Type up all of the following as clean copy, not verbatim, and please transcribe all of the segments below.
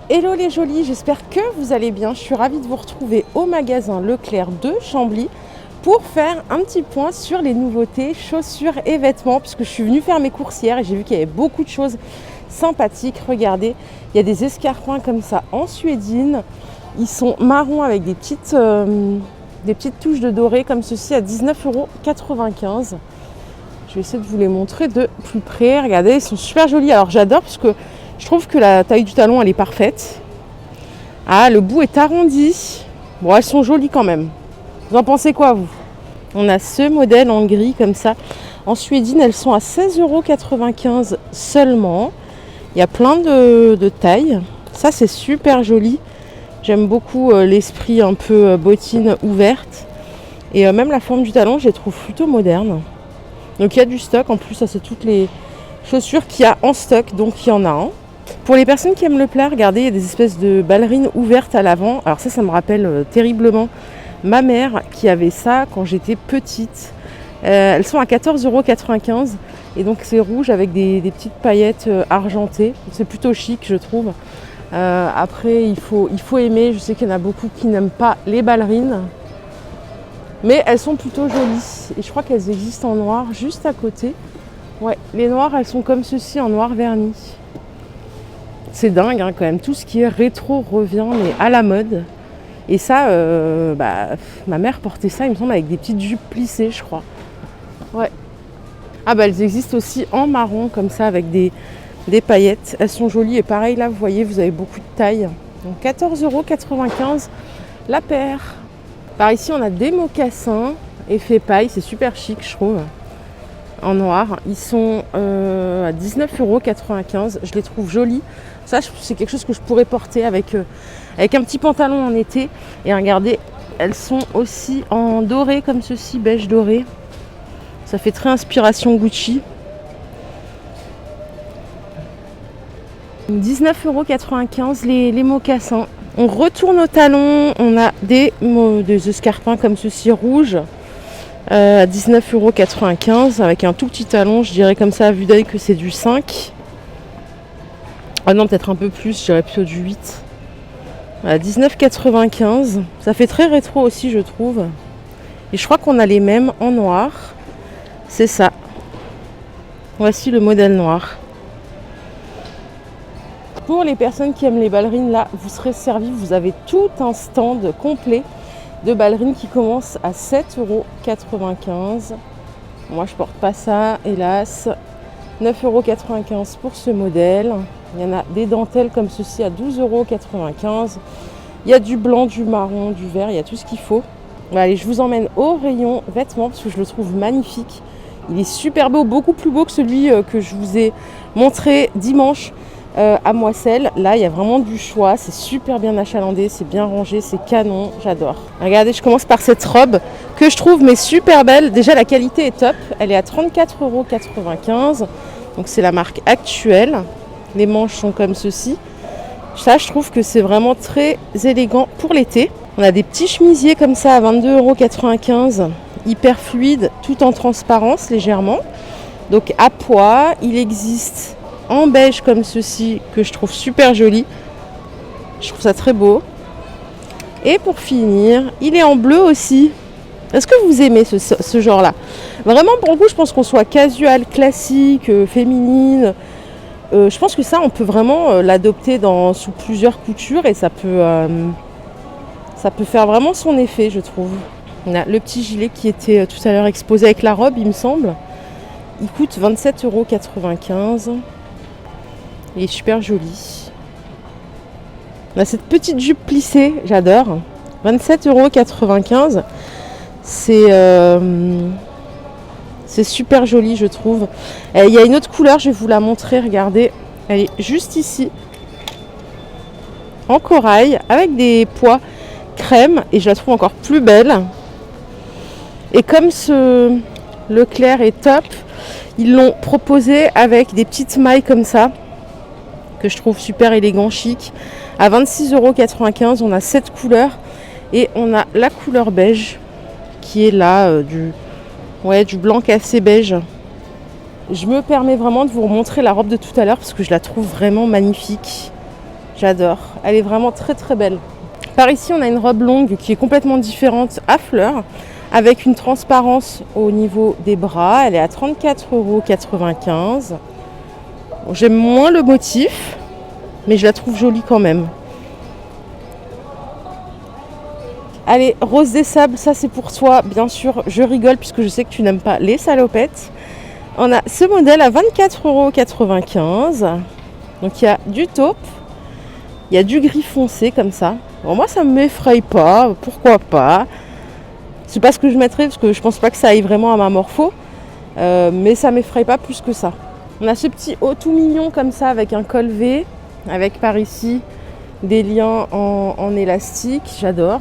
Hello les jolis, j'espère que vous allez bien. Je suis ravie de vous retrouver au magasin Leclerc de Chambly pour faire un petit point sur les nouveautés chaussures et vêtements puisque je suis venue faire mes courses hier et j'ai vu qu'il y avait beaucoup de choses sympathiques. Regardez, il y a des escarpins comme ça en suédine. Ils sont marrons avec des petites touches de doré comme ceci à 19,95 €. Je vais essayer de vous les montrer de plus près. Regardez, ils sont super jolis. Alors j'adore parce que je trouve que la taille du talon, elle est parfaite. Ah, le bout est arrondi. Bon, elles sont jolies quand même. Vous en pensez quoi, vous? On a ce modèle en gris comme ça. En suédine, elles sont à 16,95 € seulement. Il y a plein de tailles. Ça, c'est super joli. J'aime beaucoup l'esprit un peu bottine ouverte. Et même la forme du talon, je les trouve plutôt moderne. Donc il y a du stock. En plus, ça, c'est toutes les chaussures qu'il y a en stock. Donc il y en a un. Pour les personnes qui aiment le plat, regardez, il y a des espèces de ballerines ouvertes à l'avant. Alors ça me rappelle terriblement ma mère qui avait ça quand j'étais petite. Elles sont à 14,95 € et donc c'est rouge avec des petites paillettes argentées. C'est plutôt chic, je trouve. Après, il faut aimer. Je sais qu'il y en a beaucoup qui n'aiment pas les ballerines. Mais elles sont plutôt jolies. Et je crois qu'elles existent en noir juste à côté. Ouais, les noires, elles sont comme ceci en noir verni. C'est dingue hein, quand même, tout ce qui est rétro revient mais à la mode. Et ça, ma mère portait ça, il me semble, avec des petites jupes plissées, je crois. Ouais. Ah bah elles existent aussi en marron, comme ça, avec des paillettes. Elles sont jolies et pareil, là, vous voyez, vous avez beaucoup de taille. Donc 14,95 € la paire. Par ici, on a des mocassins, effet paille, c'est super chic, je trouve. En noir, ils sont à 19,95 €. Je les trouve jolis. Ça, c'est quelque chose que je pourrais porter avec un petit pantalon en été. Et regardez, elles sont aussi en doré comme ceci, beige doré. Ça fait très inspiration Gucci. 19,95 € les mocassins. On retourne au talon. On a des escarpins comme ceci rouges. À 19,95 € avec un tout petit talon, je dirais comme ça à vue d'œil que c'est du 5. Ah non, peut-être un peu plus, je dirais plutôt du 8. À 19,95 €, ça fait très rétro aussi, je trouve. Et je crois qu'on a les mêmes en noir. C'est ça. Voici le modèle noir. Pour les personnes qui aiment les ballerines, là, vous serez servis. Vous avez tout un stand complet de ballerines qui commencent à 7,95 €. Moi, je porte pas ça, hélas. 9,95 € pour ce modèle. Il y en a des dentelles comme ceci à 12,95 €. Il y a du blanc, du marron, du vert, il y a tout ce qu'il faut. Allez, je vous emmène au rayon vêtements parce que je le trouve magnifique. Il est super beau, beaucoup plus beau que celui que je vous ai montré dimanche à Moisselles. Là, il y a vraiment du choix. C'est super bien achalandé, c'est bien rangé, c'est canon. J'adore. Regardez, je commence par cette robe que je trouve mais super belle. Déjà, la qualité est top. Elle est à 34,95 €. Donc, c'est la marque actuelle. Les manches sont comme ceci. Ça, je trouve que c'est vraiment très élégant pour l'été. On a des petits chemisiers comme ça à 22,95 €. Hyper fluide, tout en transparence légèrement. Donc, à poids, il existe en beige comme ceci que je trouve super joli. Je trouve ça très beau. Et pour finir, il est en bleu aussi. Est-ce que vous aimez ce genre-là? Vraiment, pour le coup, je pense qu'on soit casual, classique, féminine. Je pense que ça, on peut vraiment l'adopter sous plusieurs coutures et ça peut faire vraiment son effet, je trouve. On a le petit gilet qui était tout à l'heure exposé avec la robe, il me semble. Il coûte 27,95 €. Il est super joli. On a cette petite jupe plissée, j'adore. 27,95 €. C'est super joli, je trouve. Il y a une autre couleur, je vais vous la montrer. Regardez, elle est juste ici. En corail, avec des pois crème. Et je la trouve encore plus belle. Et comme ce Leclerc est top, ils l'ont proposé avec des petites mailles comme ça. Que je trouve super élégant, chic. À 26,95 €, on a 7 couleurs. Et on a la couleur beige qui est là, du blanc cassé beige. Je me permets vraiment de vous remontrer la robe de tout à l'heure parce que je la trouve vraiment magnifique. J'adore. Elle est vraiment très très belle. Par ici, on a une robe longue qui est complètement différente à fleurs, avec une transparence au niveau des bras. Elle est à 34,95 €. Bon, j'aime moins le motif, mais je la trouve jolie quand même. Allez, Rose des Sables, ça c'est pour toi. Bien sûr, je rigole puisque je sais que tu n'aimes pas les salopettes. On a ce modèle à 24,95 €. Donc il y a du taupe, il y a du gris foncé comme ça. Bon, moi ça ne m'effraie pas, pourquoi pas. C'est pas ce que je mettrais parce que je pense pas que ça aille vraiment à ma morpho. Mais ça m'effraie pas plus que ça. On a ce petit haut tout mignon comme ça avec un col V, avec par ici des liens en élastique, j'adore.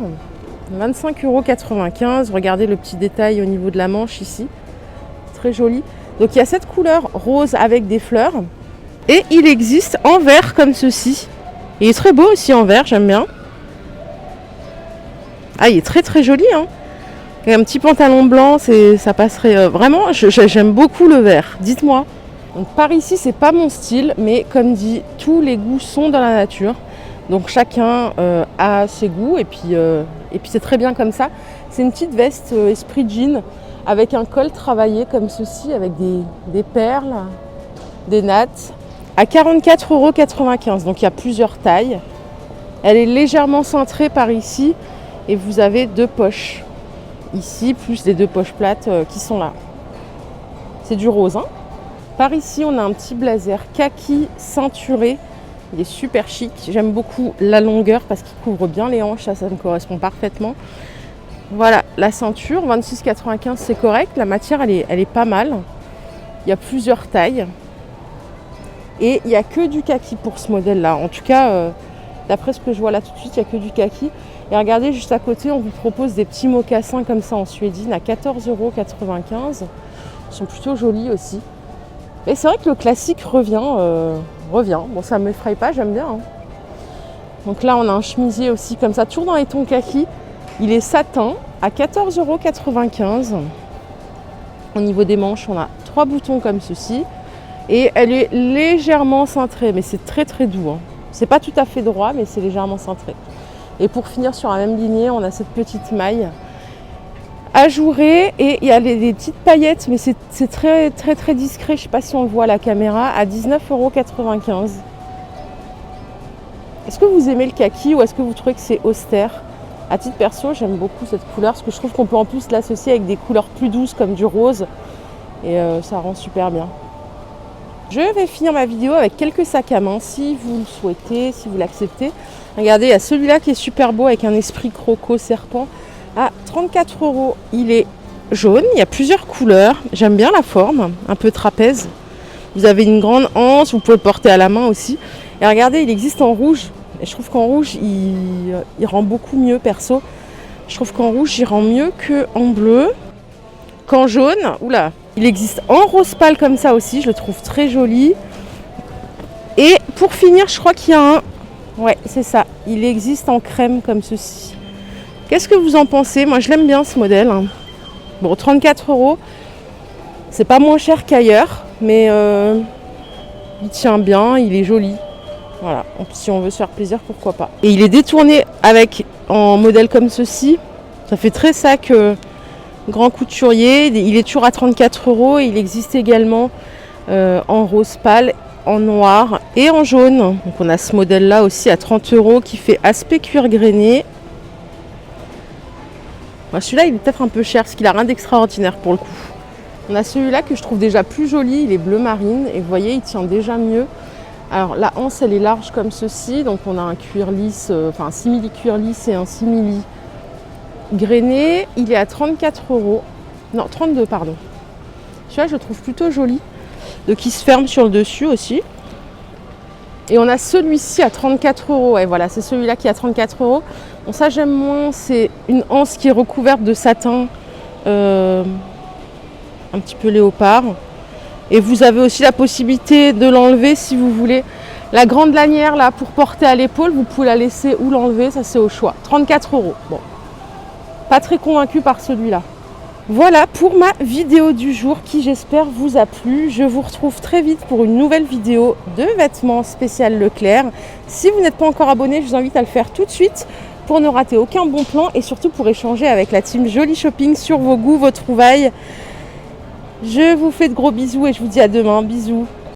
25,95 €. Regardez le petit détail au niveau de la manche ici. Très joli. Donc il y a cette couleur rose avec des fleurs. Et il existe en vert comme ceci. Il est très beau aussi en vert, j'aime bien. Ah, il est très très joli, hein. Et un petit pantalon blanc, ça passerait vraiment. J'aime beaucoup le vert. Dites-moi. Donc par ici, c'est pas mon style, mais comme dit, tous les goûts sont dans la nature. Donc chacun a ses goûts et puis c'est très bien comme ça. C'est une petite veste esprit jean avec un col travaillé comme ceci, avec des perles, des nattes, à 44,95 €. Donc il y a plusieurs tailles. Elle est légèrement cintrée par ici et vous avez 2 poches ici, plus les 2 poches plates qui sont là. C'est du rose, hein. Par ici, on a un petit blazer kaki ceinturé. Il est super chic. J'aime beaucoup la longueur parce qu'il couvre bien les hanches. Ça me correspond parfaitement. Voilà, la ceinture, 26,95 €, c'est correct. La matière, elle est pas mal. Il y a plusieurs tailles. Et il n'y a que du kaki pour ce modèle-là. En tout cas, d'après ce que je vois là tout de suite, il n'y a que du kaki. Et regardez, juste à côté, on vous propose des petits mocassins comme ça en suédine à 14,95 €. Ils sont plutôt jolis aussi. Et c'est vrai que le classique revient. Bon, ça ne m'effraie pas, j'aime bien, hein. Donc là, on a un chemisier aussi comme ça, toujours dans les tons kaki. Il est satin à 14,95 €. Au niveau des manches, on a 3 boutons comme ceci. Et elle est légèrement cintrée, mais c'est très très doux, hein. C'est pas tout à fait droit, mais c'est légèrement cintré. Et pour finir sur la même lignée, on a cette petite maille ajourée et il y a des petites paillettes, mais c'est très très très discret. Je sais pas si on le voit à la caméra, à 19,95 €. Est-ce que vous aimez le kaki ou est-ce que vous trouvez que c'est austère? À titre perso, j'aime beaucoup cette couleur parce que je trouve qu'on peut en plus l'associer avec des couleurs plus douces comme du rose et ça rend super bien. Je vais finir ma vidéo avec quelques sacs à main si vous le souhaitez, si vous l'acceptez. Regardez, il y a celui-là qui est super beau avec un esprit croco serpent à 34 €. Il est jaune, il y a plusieurs couleurs. J'aime bien la forme, un peu trapèze. Vous avez une grande anse, vous pouvez le porter à la main aussi. Et regardez, il existe en rouge. Et je trouve qu'en rouge, il rend beaucoup mieux perso. Je trouve qu'en rouge, il rend mieux qu'en bleu. Qu'en jaune, oula. Il existe en rose pâle comme ça aussi, je le trouve très joli. Et pour finir, je crois qu'il y a un... Ouais, c'est ça. Il existe en crème comme ceci. Qu'est-ce que vous en pensez? Moi, je l'aime bien ce modèle, hein. Bon, 34 €. C'est pas moins cher qu'ailleurs, mais il tient bien, il est joli. Voilà, si on veut se faire plaisir, pourquoi pas. Et il est détourné avec en modèle comme ceci. Ça fait très sac grand couturier. Il est toujours à 34 €. Et il existe également en rose pâle, en noir et en jaune. Donc on a ce modèle là aussi à 30 € qui fait aspect cuir grainé. Bon, celui-là il est peut-être un peu cher parce qu'il a rien d'extraordinaire pour le coup. On a celui-là que je trouve déjà plus joli, il est bleu marine et vous voyez il tient déjà mieux. Alors la anse elle est large comme ceci, donc on a un cuir lisse, enfin un simili cuir lisse et un simili grainé. Il est à 34 €. Non, 32 pardon. Celui-là je le trouve plutôt joli. Donc il se ferme sur le dessus aussi. Et on a celui-ci à 34 €. Et voilà, c'est celui-là qui est à 34 €. Bon ça j'aime moins, c'est une anse qui est recouverte de satin un petit peu léopard. Et vous avez aussi la possibilité de l'enlever si vous voulez. La grande lanière là pour porter à l'épaule, vous pouvez la laisser ou l'enlever, ça c'est au choix. 34 €. Bon, pas très convaincu par celui-là. Voilà pour ma vidéo du jour qui j'espère vous a plu. Je vous retrouve très vite pour une nouvelle vidéo de vêtements spécial Leclerc. Si vous n'êtes pas encore abonné, je vous invite à le faire tout de suite pour ne rater aucun bon plan et surtout pour échanger avec la team Joli Shopping sur vos goûts, vos trouvailles. Je vous fais de gros bisous et je vous dis à demain. Bisous.